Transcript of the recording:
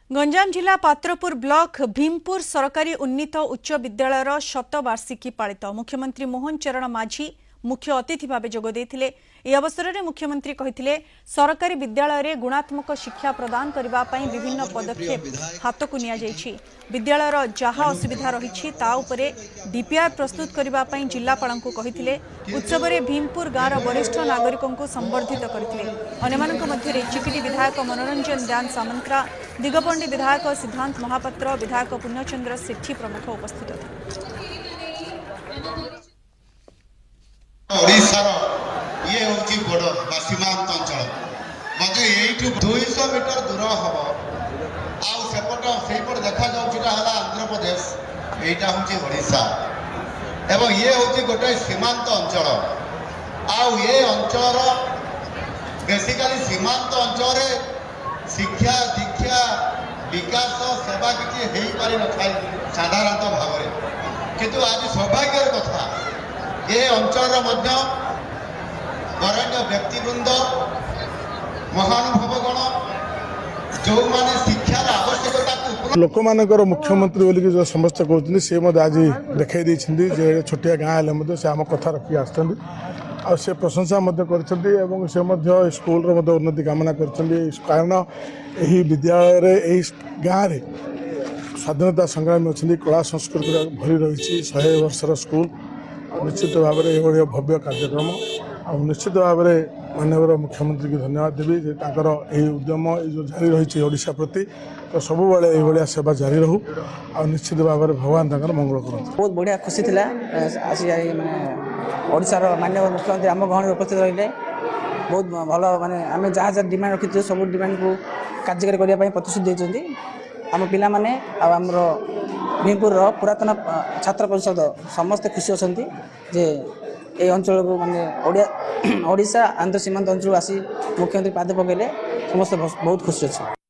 गंजाम जिला पात्रपुर ब्लॉक भीमपुर सरकारी उन्नीत उच्च विद्यालय शतवार्षिकी पालित मुख्यमंत्री मोहन चरण माझी मुख्य अतिथि भाव जोगदेइथिले। यह अवसर में मुख्यमंत्री कहिथिले सरकारी विद्यालय रे गुणात्मक शिक्षा प्रदान करबा पई विभिन्न पदक्षेप हाथ को निया जायछि। विद्यालयर जहा असुविधा रही ता उपरे डीपीआर प्रस्तुत करबा पई जिलापाल को कहिथिले। उत्सव में भीमपुर गाँव वरिष्ठ नागरिकों को संबर्धित करथिले। अन्यमानक मध्य चिकिटी विधायक मनोरंजन दान सामंतरा, दिगपंडी विधायक सिद्धांत महापात्र, विधायक पुण्यचंद्र सेठी प्रमुख उपस्थित थे। ओडिशार ये होची बॉर्डर बा सीमांत अंचल मते एठू 200 मीटर दूर हबो आ सेपट सेपट देखा जाउछिटा हला आंध्र प्रदेश एटा होची ओडिशा एवं ये होची गोटे सीमांत अंचल आ ये अंचल बेसिकली सीमांत अंचल रे शिक्षा दीक्षा विकास सेवा किछि हेई पारि नथाय साधारणतः भाव रे किंतु आज सौभाग्यर कथा ये अंचल वरेण्य व्यक्तिवृंद महानुभवगण जो माने शिक्षार आवश्यकता लोक मानकर मुख्यमंत्री बोलिक जो समस्त कहते सी आज देखा जे छोटिया गाँव हेल्ले से आम कथा रखी आ से प्रशंसा कर स्कूल उन्नति कामना कर कारण यही विद्यालय गाँव में स्वाधीनता संग्रामी अच्छी कला संस्कृति भरी रही 100 वर्षर स्कूल निश्चित भाव में ये भव्य कार्यक्रम आ निश्चित भाव में माननीय मुख्यमंत्री की धन्यवाद देवी यही उद्यम जो जारी रही ओडिशा प्रति तो सब ये सेवा जारी रहू आ निश्चित भाव में भगवान मंगल कर। बहुत बढ़िया खुशी थी आसी मैंने ओडिशार माननीय मुख्यमंत्री आम गहन उपस्थित रही बहुत भल माने आम जहाँ जहाँ डिमांड रखी सब डिमांड को कार्यकारी करने प्रतिश्रुति देते आम पिला माने आमर भीमपुर पुरातन छात्र परिषद समस्ते खुशी अच्छा जे ये अंचल को माने ओडिशा आंध्र सीमांत अंचल आसी मुख्यमंत्री पाद पकड़े समस्त बहुत खुशी अच्छे।